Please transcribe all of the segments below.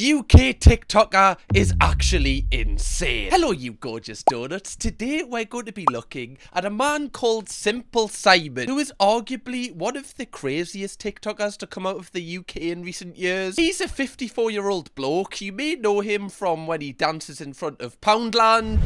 UK TikToker is actually insane. Hello, you gorgeous donuts. Today we're going to be looking at a man called Simple Simon, who is arguably one of the craziest TikTokers to come out of the UK in recent years. He's a 54-year-old bloke. You may know him from when he dances in front of Poundland.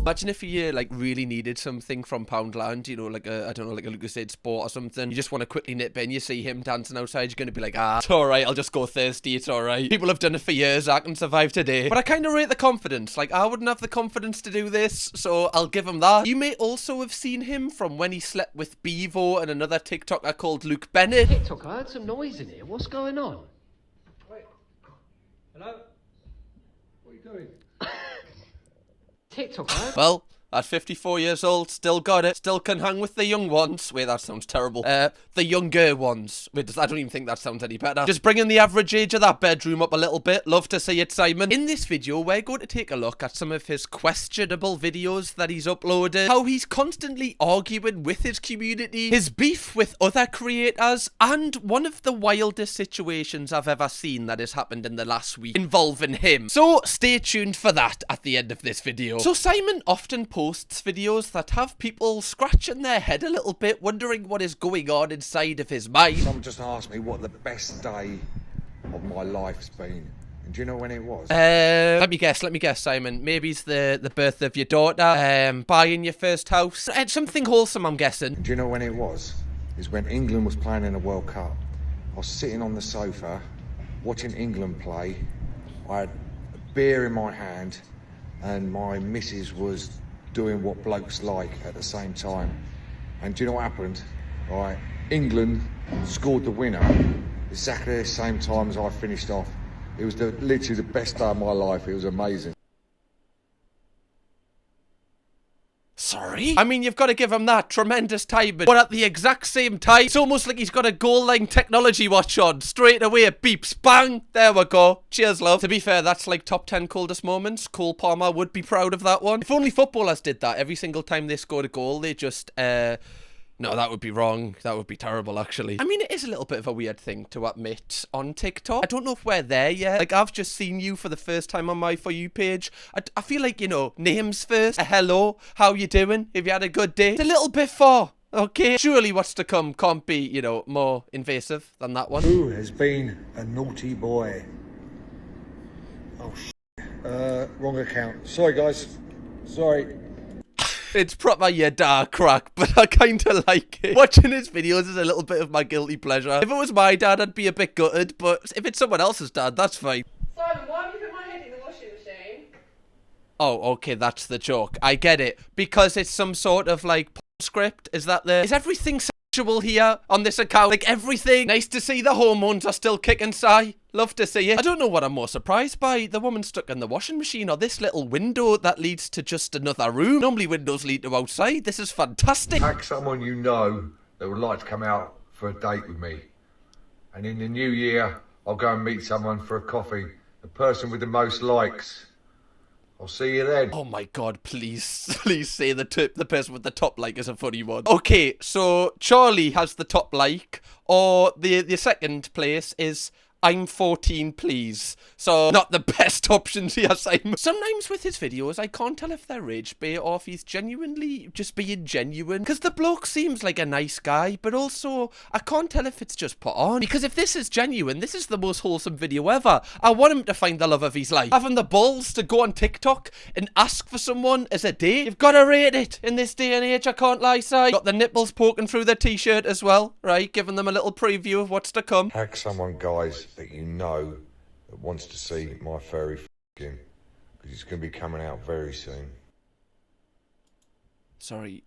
Imagine if you like really needed something from Poundland, you know, like a, I don't know, like a Lucasade Sport or something. You just want to quickly nip in, you see him dancing outside, you're going to be like, it's alright, I'll just go thirsty, it's alright. People have done it for years, I can survive today. But I kind of rate the confidence. Like, I wouldn't have the confidence to do this, so I'll give him that. You may also have seen him from when he slept with Bevo and another TikToker called Luke Bennett. TikTok, I heard some noise in here. What's going on? Wait. Hello? What are you doing? TikTok, huh? Well, at 54 years old, still got it. Still can hang with the young ones. Wait, that sounds terrible. The younger ones. Wait, I don't even think that sounds any better. Just bringing the average age of that bedroom up a little bit. Love to see it, Simon. In this video, we're going to take a look at some of his questionable videos that he's uploaded. How he's constantly arguing with his community. His beef with other creators. And one of the wildest situations I've ever seen that has happened in the last week involving him. So, stay tuned for that at the end of this video. So, Simon often posts videos that have people scratching their head a little bit, wondering what is going on inside of his mind. Someone just asked me what the best day of my life's been. And do you know when it was? Let me guess, Simon. Maybe it's the birth of your daughter, buying your first house. Something wholesome, I'm guessing. And do you know when it was? It's when England was playing in the World Cup. I was sitting on the sofa, watching England play. I had a beer in my hand, and my missus was doing what blokes like at the same time. And do you know what happened? All right, England scored the winner exactly the same time as I finished off. It was literally the best day of my life. It was amazing. Sorry? I mean, you've got to give him that. Tremendous timing. But at the exact same time, it's almost like he's got a goal line technology watch on. Straight away, it beeps. Bang! There we go. Cheers, love. To be fair, that's like top 10 coldest moments. Cole Palmer would be proud of that one. If only footballers did that. Every single time they scored a goal, they just, no, that would be wrong. That would be terrible, actually. I mean, it is a little bit of a weird thing to admit on TikTok. I don't know if we're there yet. Like, I've just seen you for the first time on my For You page. I feel like, you know, names first. Hello, how you doing? Have you had a good day? It's a little bit far, okay? Surely what's to come can't be, you know, more invasive than that one. Who has been a naughty boy? Oh, wrong account. Sorry, guys. Sorry. It's proper your dark crack, but I kind of like it. Watching his videos is a little bit of my guilty pleasure. If it was my dad, I'd be a bit gutted, but if it's someone else's dad, that's fine. Simon, why have you put my head in the washing machine? Oh, okay, that's the joke. I get it. Because it's some sort of, like, script. Is everything sexual here on this account? Like, everything? Nice to see the hormones are still kicking, Si. Love to see it. I don't know what I'm more surprised by. The woman stuck in the washing machine or this little window that leads to just another room. Normally windows lead to outside. This is fantastic. Ask someone you know that would like to come out for a date with me. And in the new year, I'll go and meet someone for a coffee. The person with the most likes. I'll see you then. Oh my god, please say the person with the top like is a funny one. Okay, so Charlie has the top like, or the second place is I'm 14, please. So, not the best options here, Simon. Sometimes with his videos, I can't tell if they're rage bait or if he's genuinely just being genuine. Because the bloke seems like a nice guy, but also, I can't tell if it's just put on. Because if this is genuine, this is the most wholesome video ever. I want him to find the love of his life. Having the balls to go on TikTok and ask for someone as a date, you've got to rate it in this day and age, I can't lie, Si. Got the nipples poking through the t-shirt as well, right? Giving them a little preview of what's to come. Ask someone, guys, that you know that wants to see my furry skin, because it's going to be coming out very soon. Sorry,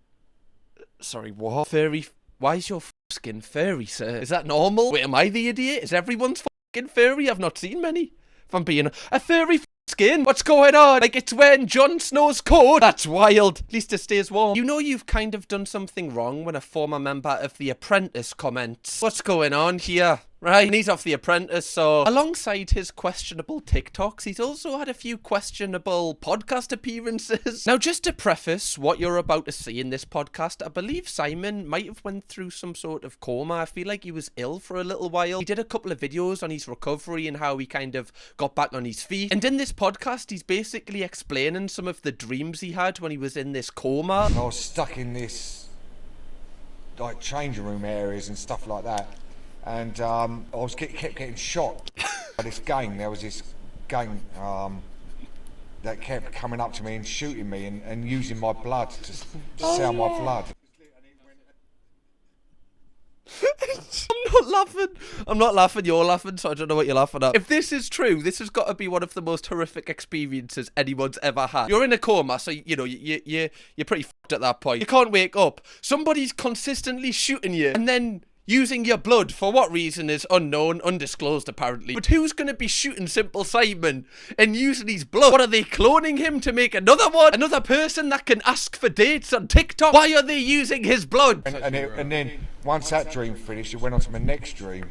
what? Furry? Why is your skin furry, sir? Is that normal? Wait, am I the idiot? Is everyone's skin furry? I've not seen many. If I'm being a furry skin, what's going on? Like it's wearing Jon Snow's coat? That's wild. At least it stays warm. You know you've kind of done something wrong when a former member of The Apprentice comments. What's going on here? right? And he's off The Apprentice, so alongside his questionable TikToks, he's also had a few questionable podcast appearances. Now, just to preface what you're about to see in this podcast, I believe Simon might have went through some sort of coma. I feel like he was ill for a little while. He did a couple of videos on his recovery and how he kind of got back on his feet. And in this podcast, he's basically explaining some of the dreams he had when he was in this coma. I was stuck in this, like, changing room areas and stuff like that. And I was kept getting shot by this gang. There was this gang that kept coming up to me and shooting me and using my blood to sell my blood. I'm not laughing, you're laughing, so I don't know what you're laughing at. If this is true, this has got to be one of the most horrific experiences anyone's ever had. You're in a coma, so, you know, you're pretty fucked at that point. You can't wake up. Somebody's consistently shooting you, and then using your blood for what reason is unknown, undisclosed apparently. But who's going to be shooting Simple Simon and using his blood? What, are they cloning him to make another one? Another person that can ask for dates on TikTok? Why are they using his blood? And then once that dream finished, it went on to my next dream,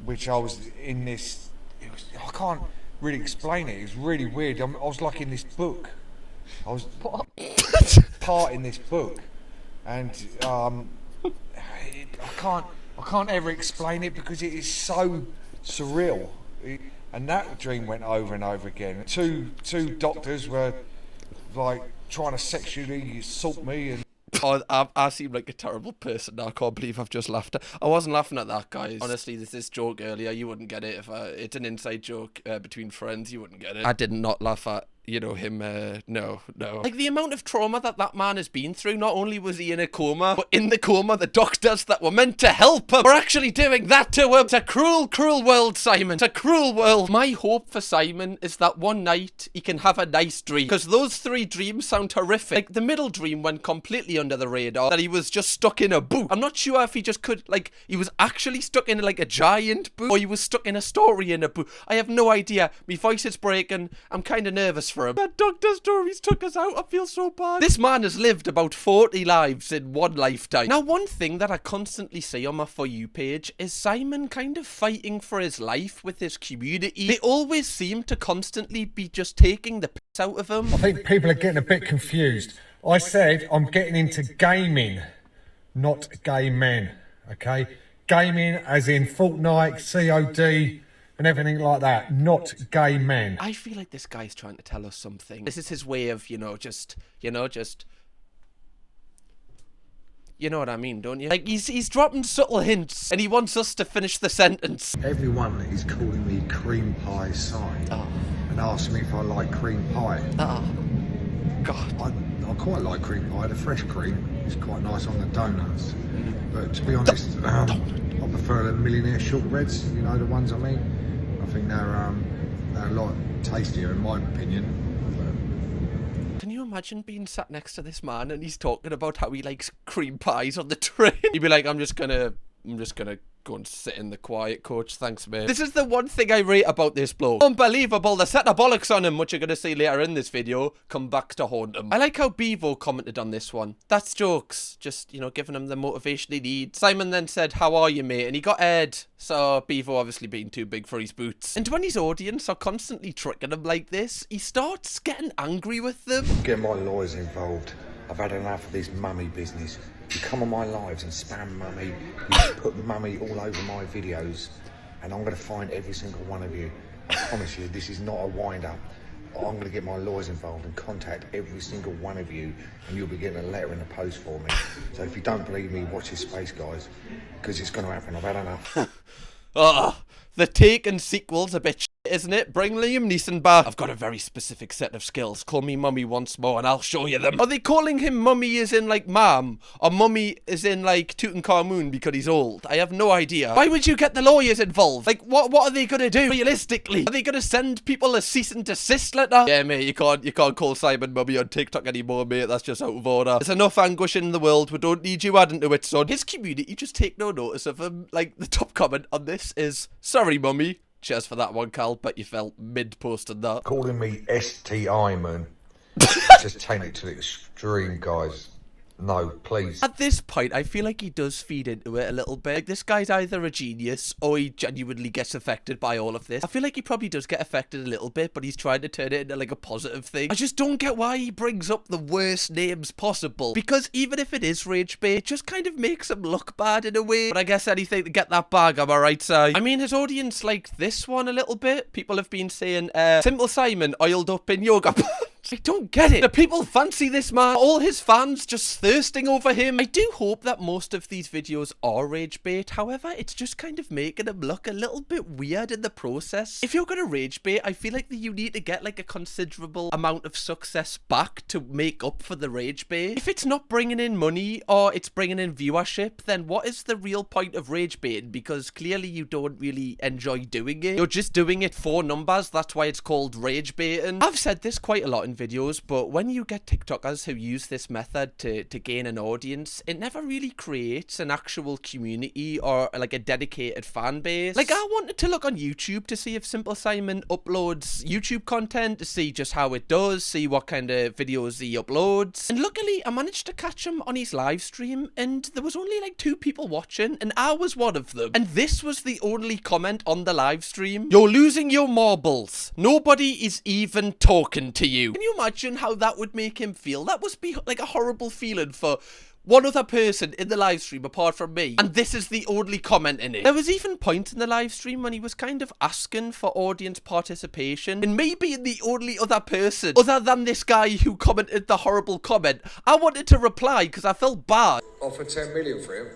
which I was in this, I can't really explain it, it was really weird. I was like in this book. I was part in this book, and I can't ever explain it because it is so surreal. And that dream went over and over again. Two doctors were like trying to sexually assault me, and Oh, I seem like a terrible person now. I can't believe I've just laughed. I wasn't laughing at that, guys. Honestly, this joke earlier, you wouldn't get it if it's an inside joke between friends. You wouldn't get it. I did not laugh at, you know, him. No. Like, the amount of trauma that man has been through. Not only was he in a coma, but in the coma, the doctors that were meant to help him were actually doing that to him. It's a cruel, cruel world, Simon. It's a cruel world. My hope for Simon is that one night he can have a nice dream, because those 3 dreams sound horrific. Like, the middle dream went completely under the radar, that he was just stuck in a boot. I'm not sure if he just could, like, he was actually stuck in like a giant boot, or he was stuck in a story in a boot. I have no idea. My voice is breaking. I'm kind of nervous for him. That doctor stories took us out. I feel so bad. This man has lived about 40 lives in one lifetime. Now, one thing that I constantly see on my For You page is Simon kind of fighting for his life with his community. They always seem to constantly be just taking the piss out of him. I think people are getting a bit confused. I said I'm getting into gaming, not gay men, okay? Gaming as in Fortnite, COD, and everything like that, not gay men. I feel like this guy's trying to tell us something. This is his way of, you know what I mean, don't you? Like, he's dropping subtle hints, and he wants us to finish the sentence. everyone is calling me cream pie side and asking me if I like cream pie. God. I quite like cream pie. The fresh cream is quite nice on the donuts. But to be honest, I prefer the millionaire shortbreads. You know the ones I mean. I think they're a lot tastier in my opinion. Can you imagine being sat next to this man and he's talking about how he likes cream pies on the train? He'd be like, I'm just gonna go and sit in the quiet coach, thanks mate. This is the one thing I rate about this bloke. Unbelievable, the set of bollocks on him, which you're gonna see later in this video, come back to haunt him. I like how Bevo commented on this one. That's jokes, just, you know, giving him the motivation he needs. Simon then said, how are you mate? And he got aired, so Bevo obviously being too big for his boots. And when his audience are constantly tricking him like this, he starts getting angry with them. Get my lawyers involved. I've had enough of this mummy business. You come on my lives and spam mummy, you put mummy all over my videos, and I'm going to find every single one of you. I promise you, this is not a wind-up. I'm going to get my lawyers involved and contact every single one of you, and you'll be getting a letter in the post for me. So if you don't believe me, watch this space, guys, because it's going to happen. I've had enough. The Taken sequel's a bit shit, isn't it? Bring Liam Neeson back. I've got a very specific set of skills. Call me Mummy once more and I'll show you them. Are they calling him Mummy as in like Mom? Or Mummy as in like Tutankhamun because he's old? I have no idea. Why would you get the lawyers involved? Like, what are they gonna do realistically? Are they gonna send people a cease and desist letter? Yeah, mate, you can't call Simon Mummy on TikTok anymore, mate. That's just out of order. There's enough anguish in the world. We don't need you adding to it, son. His community just take no notice of him. Like, the top comment on this is, sorry, Mummy. Cheers for that one, Cal, but you felt mid-posted that. Calling me STI, man. Just take it to the extreme, guys. No, please. At this point, I feel like he does feed into it a little bit. Like, this guy's either a genius or he genuinely gets affected by all of this. I feel like he probably does get affected a little bit, but he's trying to turn it into like a positive thing. I just don't get why he brings up the worst names possible. Because even if it is rage bait, it just kind of makes him look bad in a way. But I guess anything to get that bag, am I right, Si? I mean, his audience liked this one a little bit. People have been saying, Simple Simon oiled up in yoga pants. I don't get it. The people fancy this man. All his fans just thirsting over him. I do hope that most of these videos are rage bait. However, it's just kind of making him look a little bit weird in the process. If you're going to rage bait, I feel like that you need to get like a considerable amount of success back to make up for the rage bait. If it's not bringing in money or it's bringing in viewership, then what is the real point of rage baiting? Because clearly you don't really enjoy doing it. You're just doing it for numbers. That's why it's called rage baiting. I've said this quite a lot in videos, but when you get TikTokers who use this method to gain an audience, it never really creates an actual community or like a dedicated fan base. Like, I wanted to look on YouTube to see if Simple Simon uploads YouTube content, to see just how it does, see what kind of videos he uploads. And luckily, I managed to catch him on his live stream, and there was only like 2 people watching, and I was one of them. And this was the only comment on the live stream. You're losing your marbles. Nobody is even talking to you. Can you imagine how that would make him feel? That must be like a horrible feeling for one other person in the live stream apart from me, and this is the only comment in it. There was even points in the live stream when he was kind of asking for audience participation, and me being the only other person other than this guy who commented the horrible comment, I wanted to reply because I felt bad. Offer 10 million for him.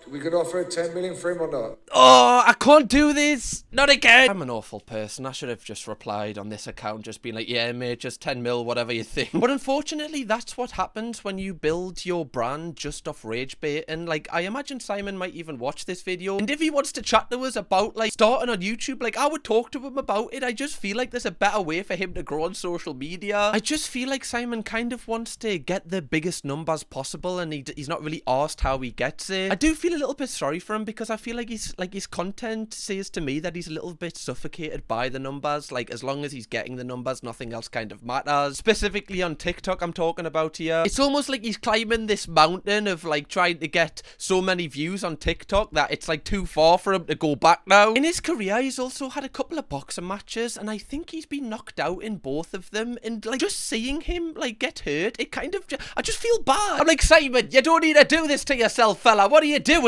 We could offer 10 million for him or not? Oh, I can't do this. Not again. I'm an awful person. I should have just replied on this account, just being like, yeah, mate, just 10 mil, whatever you think. But unfortunately, that's what happens when you build your brand just off rage bait. And like, I imagine Simon might even watch this video. And if he wants to chat to us about like starting on YouTube, like I would talk to him about it. I just feel like there's a better way for him to grow on social media. I just feel like Simon kind of wants to get the biggest numbers possible, and he's not really asked how he gets it. I do feel a little bit sorry for him because I feel like his content says to me that he's a little bit suffocated by the numbers. Like, as long as he's getting the numbers, nothing else kind of matters. Specifically on TikTok, I'm talking about here. It's almost like he's climbing this mountain of like trying to get so many views on TikTok that it's like too far for him to go back now. In his career, he's also had a couple of boxing matches, and I think he's been knocked out in both of them. And like, just seeing him like get hurt, it kind of I just feel bad. I'm like, Simon, you don't need to do this to yourself, fella. What are you doing?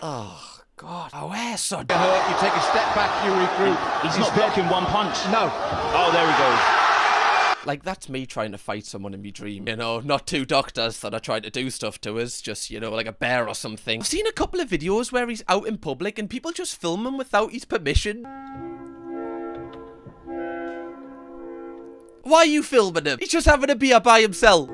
Oh, God. Oh, where, son? You take a step back, you regroup. He's not blocking one punch. No. Oh, there he goes. Like, that's me trying to fight someone in my dream, you know, not 2 doctors that are trying to do stuff to us, just, you know, like a bear or something. I've seen a couple of videos where he's out in public and people just film him without his permission. Why are you filming him? He's just having a beer by himself.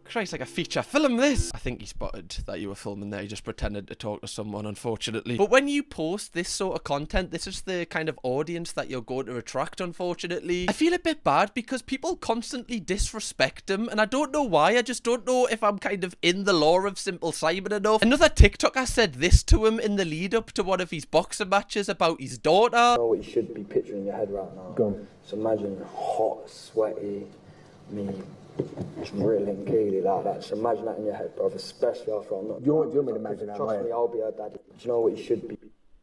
Christ, like a feature film this. I think he spotted that you were filming there. He just pretended to talk to someone, unfortunately. But when you post this sort of content, this is the kind of audience that you're going to attract, unfortunately. I feel a bit bad because people constantly disrespect him, and I don't know why. I just don't know if I'm kind of in the lore of Simple Simon enough. Another TikToker said this to him in the lead up to one of his boxing matches about his daughter. You know what you should be picturing in your head right now? Go on. So imagine hot, sweaty, me drilling Keely like that. So imagine that in your head, bro, especially after I'm not. Do you want me to imagine that? Trust me, I'll be her daddy. Do you know what you should be?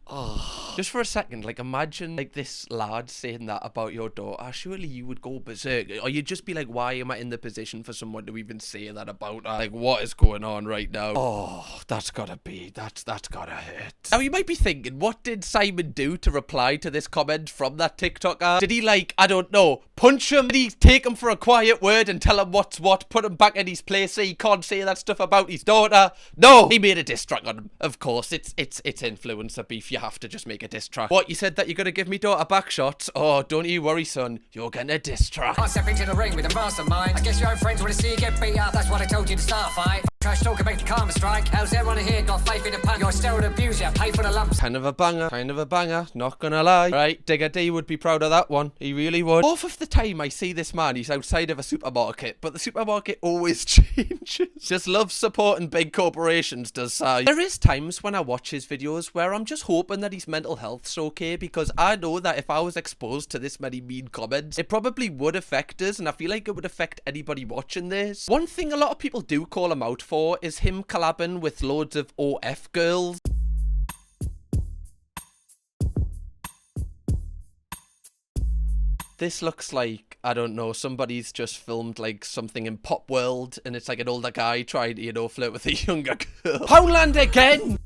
Oh, just for a second, like imagine like this lad saying that about your daughter. Surely you would go berserk, or you'd just be like, why am I in the position for someone to even say that about her? Like, what is going on right now? Oh, that's gotta hurt. Now you might be thinking, what did Simon do to reply to this comment from that TikToker? Did he like, I don't know, punch him? Did he take him for a quiet word and tell him what's what, put him back in his place so he can't say that stuff about his daughter? No, he made a diss track on him. Of course, it's influencer beef. You have to just make a diss track. What, you said that you're gonna give me daughter back shots? Oh, don't you worry, son. You're getting a diss track. I step into the ring with a mastermind. I guess your own friends want to see you get beat up. That's why I told you to start a fight. Trash talk about the Coma strike. How's everyone here got faith in the punk? You're a steroid abuser, pay for the lumps. Kind of a banger, not gonna lie. Right, Digger D would be proud of that one. He really would. Half of the time I see this man, he's outside of a supermarket, but the supermarket always changes. Just loves supporting big corporations, does Si. There is times when I watch his videos where I'm just hoping that his mental health's okay, because I know that if I was exposed to this many mean comments, it probably would affect us, and I feel like it would affect anybody watching this. One thing a lot of people do call him out for is him collabing with loads of OF girls. This looks like, I don't know, somebody's just filmed like something in Pop World and it's like an older guy trying to, you know, flirt with a younger girl. Poundland again!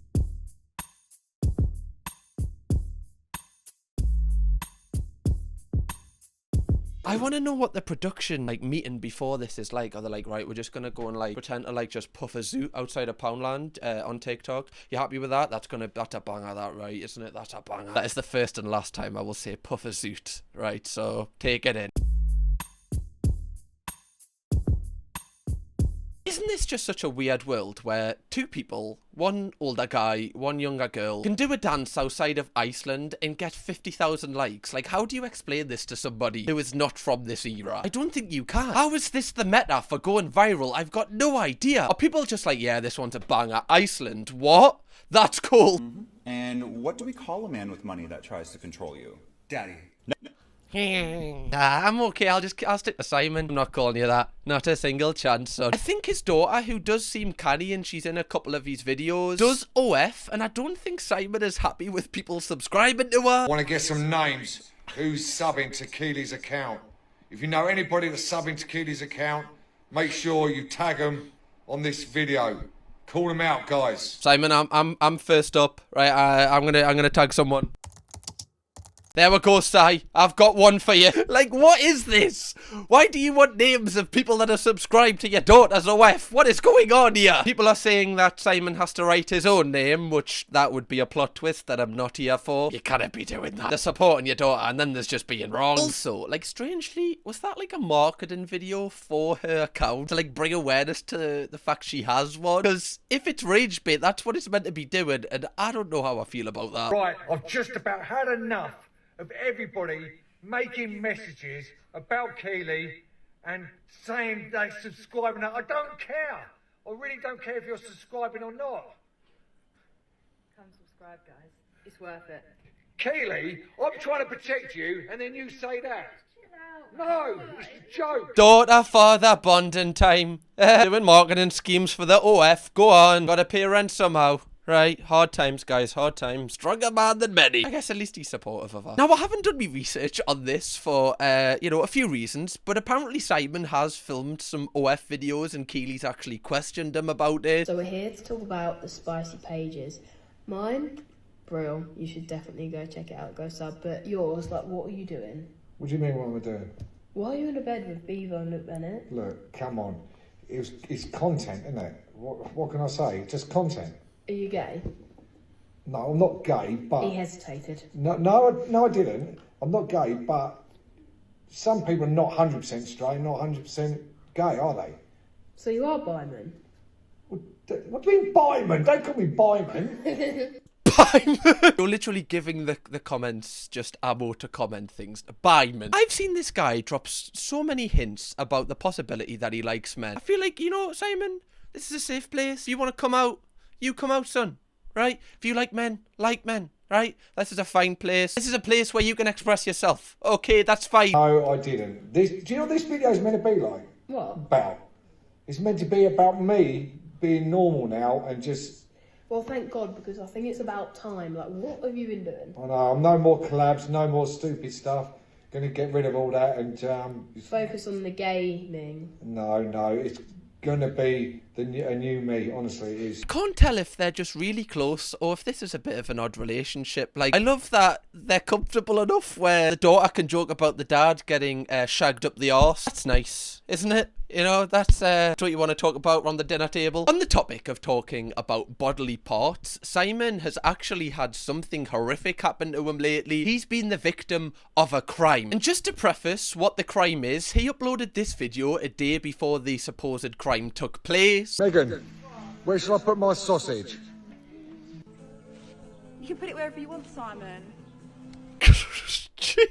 I want to know what the production, like, meeting before this is like. Are they like, right, we're just going to go and, like, pretend to, like, just puff a zoot outside of Poundland on TikTok? You happy with that? That's a banger, that, right? Isn't it? That's a banger. That is the first and last time I will say puff a zoot, right? So, take it in. Isn't this just such a weird world where two people, one older guy, one younger girl, can do a dance outside of Iceland and get 50,000 likes? Like, how do you explain this to somebody who is not from this era? I don't think you can. How is this the meta for going viral? I've got no idea. Are people just like, yeah, this one's a banger? Iceland, what? That's cool. And what do we call a man with money that tries to control you? Daddy. I'm okay, I'll stick to Simon. I'm not calling you that. Not a single chance, son. I think his daughter, who does seem canny and she's in a couple of his videos, does OF, and I don't think Simon is happy with people subscribing to her. Want to get some names? Who's subbing to Keely's account? If you know anybody that's subbing to Keely's account, make sure you tag them on this video. Call them out, guys. Simon, I'm first up, right? I'm gonna tag someone. There we go, Si. I've got one for you. Like, what is this? Why do you want names of people that are subscribed to your daughter's OF? What is going on here? People are saying that Simon has to write his own name, which that would be a plot twist that I'm not here for. You can't be doing that. They're supporting your daughter and then there's just being wrong. Also, like, strangely, was that like a marketing video for her account to, like, bring awareness to the fact she has one? Because if it's rage bait, that's what it's meant to be doing, and I don't know how I feel about that. Right, I've just about had enough of everybody making messages about Keely and saying they subscribe and that. I don't care. I really don't care if you're subscribing or not. Come subscribe, guys. It's worth it. Keely, I'm trying to protect you and then you say that. No, it's a joke. Daughter, father, bonding time. Doing marketing schemes for the OF. Go on. Gotta pay rent somehow. Right, hard times, guys, hard times. Stronger man than many. I guess at least he's supportive of her. Now, I haven't done any research on this for, you know, a few reasons, but apparently Simon has filmed some OF videos and Keely's actually questioned him about it. So we're here to talk about the spicy pages. Mine, Brill, you should definitely go check it out, go sub. But yours, like, what are you doing? What do you mean what am I doing? Why are you in a bed with Beaver and Luke Bennett? Look, come on. It's content, isn't it? What can I say? Just content. Are you gay? No, I'm not gay, but... He hesitated. No, I didn't. I'm not gay, but some people are not 100% straight, not 100% gay, are they? So you are Byman? What do you mean Byman? Don't call me Byman. Byman! You're literally giving the comments just ammo to comment things. Byman. I've seen this guy drop so many hints about the possibility that he likes men. I feel like, you know, Simon, this is a safe place. If you want to come out, you come out, son, right? If you like men, right? This is a fine place. This is a place where you can express yourself. Okay, that's fine. No, I didn't. Do you know what this video is meant to be like? What? About? It's meant to be about me being normal now and just... Well, thank God, because I think it's about time. Like, what have you been doing? I know, no more collabs, no more stupid stuff. Gonna get rid of all that and... Focus on the gaming. No, it's gonna be a new me, honestly it is. I can't tell if they're just really close or if this is a bit of an odd relationship. Like, I love that they're comfortable enough where the daughter can joke about the dad getting shagged up the arse. That's nice, isn't it? You know, that's what you want to talk about around the dinner table. On the topic of talking about bodily parts, Simon has actually had something horrific happen to him lately. He's been the victim of a crime. And just to preface what the crime is, he uploaded this video a day before the supposed crime took place. Megan, Where shall I put my sausage? You can put it wherever you want, Simon.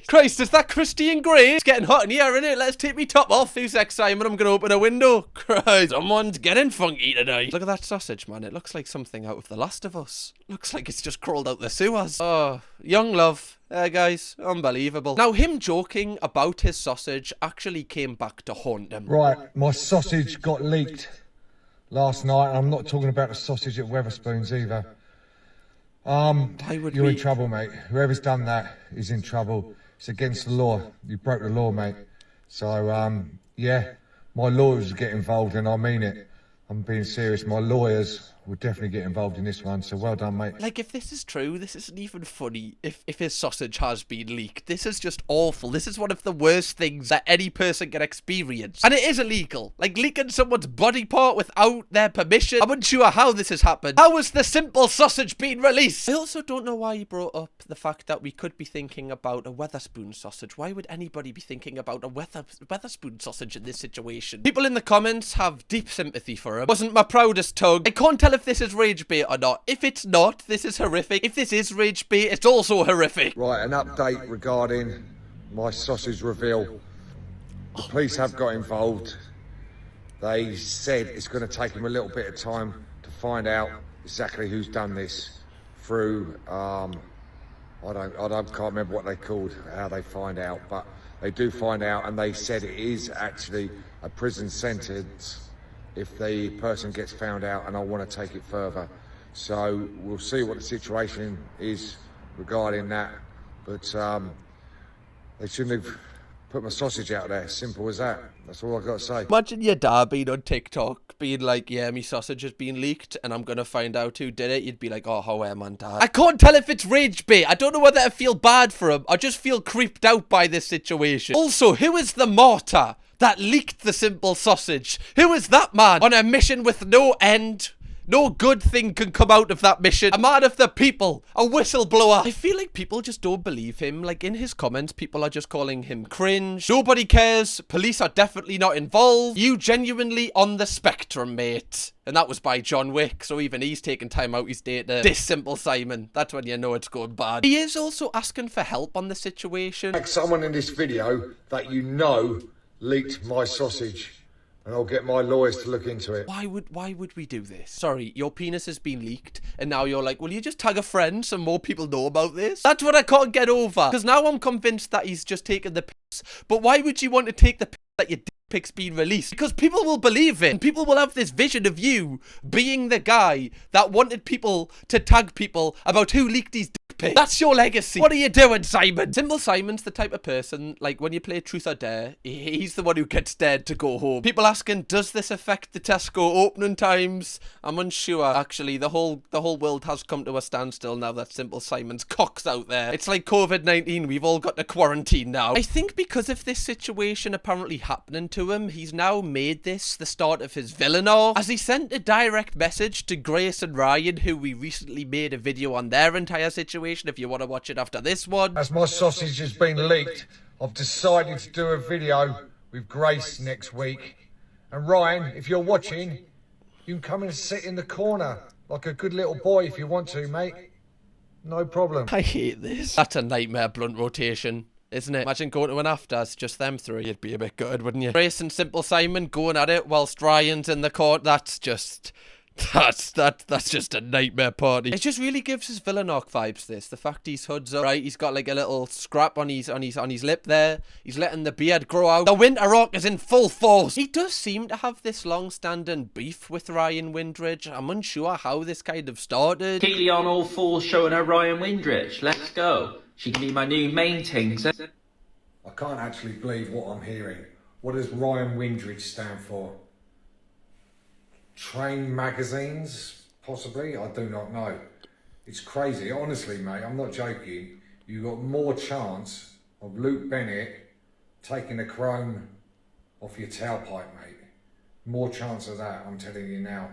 Christ, is that Christian Grey? It's getting hot in here, isn't it? Let's take me top off. Who's next, Simon? I'm going to open a window. Christ, someone's getting funky tonight. Look at that sausage, man. It looks like something out of The Last of Us. Looks like it's just crawled out the sewers. Oh, young love. Guys, unbelievable. Now, him joking about his sausage actually came back to haunt him. Right, my sausage got leaked last night. I'm not talking about the sausage at Wetherspoons either. You're in trouble, mate. Whoever's done that is in trouble. It's against the law. You broke the law, mate. So, yeah, my lawyers will get involved, and I mean it. I'm being serious. My lawyers will definitely get involved in this one, so well done, mate. Like, if this is true, this isn't even funny. If his sausage has been leaked, this is just awful. This is one of the worst things that any person can experience. And it is illegal. Like, leaking someone's body part without their permission. I'm unsure how this has happened. How has the simple sausage been released? I also don't know why he brought up the fact that we could be thinking about a Wetherspoon sausage. Why would anybody be thinking about a Wetherspoon sausage in this situation? People in the comments have deep sympathy for him. Wasn't my proudest tug. I can't tell if this is rage bait or not. If it's not, this is horrific. If this is rage bait, it's also horrific. Right, an update regarding my sausage reveal. The police have got involved. They said it's going to take them a little bit of time to find out exactly who's done this through, I can't remember what they called, how they find out, but they do find out, and they said it is actually a prison sentence if the person gets found out, and I want to take it further. So we'll see what the situation is regarding that. But they shouldn't have put my sausage out there. Simple as that. That's all I've got to say. Imagine your dad being on TikTok, being like, yeah, me sausage has been leaked, and I'm going to find out who did it. You'd be like, oh, how am I, Dad? I can't tell if it's rage bait. I don't know whether I feel bad for him. I just feel creeped out by this situation. Also, who is the martyr that leaked the simple sausage? Who is that man on a mission with no end? No good thing can come out of that mission. A man of the people. A whistleblower. I feel like people just don't believe him. Like, in his comments, people are just calling him cringe. Nobody cares. Police are definitely not involved. You genuinely on the spectrum, mate. And that was by John Wick, so even he's taking time out his day to diss Simple Simon. That's when you know it's going bad. He is also asking for help on the situation. Like someone in this video that you know leaked my sausage, and I'll get my lawyers to look into it. Why would we do this? Sorry, your penis has been leaked, and now you're like, will you just tag a friend so more people know about this? That's what I can't get over. Because now I'm convinced that he's just taken the piss. But why would you want to take the piss that your dick pic's been released? Because people will believe it, and people will have this vision of you being the guy that wanted people to tag people about who leaked his dick pic. That's your legacy. What are you doing, Simon? Simple Simon's the type of person, like, when you play Truth or Dare, he's the one who gets dared to go home. People asking, does this affect the Tesco opening times? I'm unsure. Actually, the whole world has come to a standstill now that Simple Simon's cock's out there. It's like COVID-19. We've all got to quarantine now. I think because of this situation apparently happening to him, he's now made this the start of his villain arc, as he sent a direct message to Grace and Ryan, who we recently made a video on their entire situation, if you want to watch it after this one. As my sausage has been leaked, I've decided to do a video with Grace next week. And Ryan, if you're watching, you can come and sit in the corner like a good little boy if you want to, mate. No problem. I hate this. That's a nightmare blunt rotation, isn't it? Imagine going to an afters, just them three. You'd be a bit gutted, wouldn't you? Grace and Simple Simon going at it whilst Ryan's in the court. That's just a nightmare party. It just really gives his villain arc vibes, this. The fact he's hoods up, right? He's got like a little scrap on his lip there. He's letting the beard grow out. The winter arc is in full force. He does seem to have this long-standing beef with Ryan Windridge. I'm unsure how this kind of started. Keely on all fours showing her Ryan Windridge. Let's go. She can be my new main ting. I can't actually believe what I'm hearing. What does Ryan Windridge stand for? Train magazines, possibly? I do not know. It's crazy. Honestly, mate, I'm not joking. You've got more chance of Luke Bennett taking the chrome off your tailpipe, mate. More chance of that, I'm telling you now.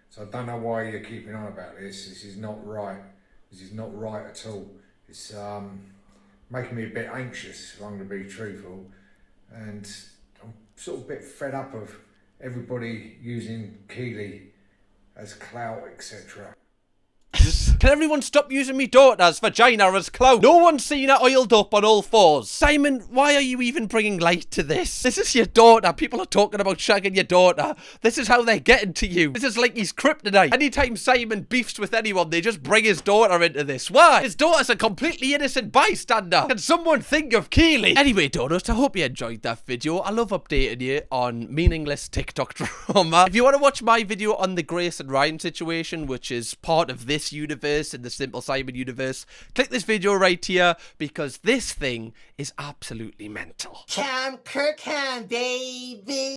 So I don't know why you're keeping on about this. This is not right. This is not right at all. It's making me a bit anxious, if I'm going to be truthful. And I'm sort of a bit fed up of everybody using Keely as clout, etc. Can everyone stop using me daughter's vagina as clout? No one's seen her oiled up on all fours. Simon, why are you even bringing light to this? This is your daughter. People are talking about shagging your daughter. This is how they're getting to you. This is like his kryptonite. Anytime Simon beefs with anyone, they just bring his daughter into this. Why? His daughter's a completely innocent bystander. Can someone think of Keely? Anyway, donuts, I hope you enjoyed that video. I love updating you on meaningless TikTok drama. If you want to watch my video on the Grace and Ryan situation, which is part of this universe, in the Simple Simon universe, click this video right here, because this thing is absolutely mental. Kirkham, baby.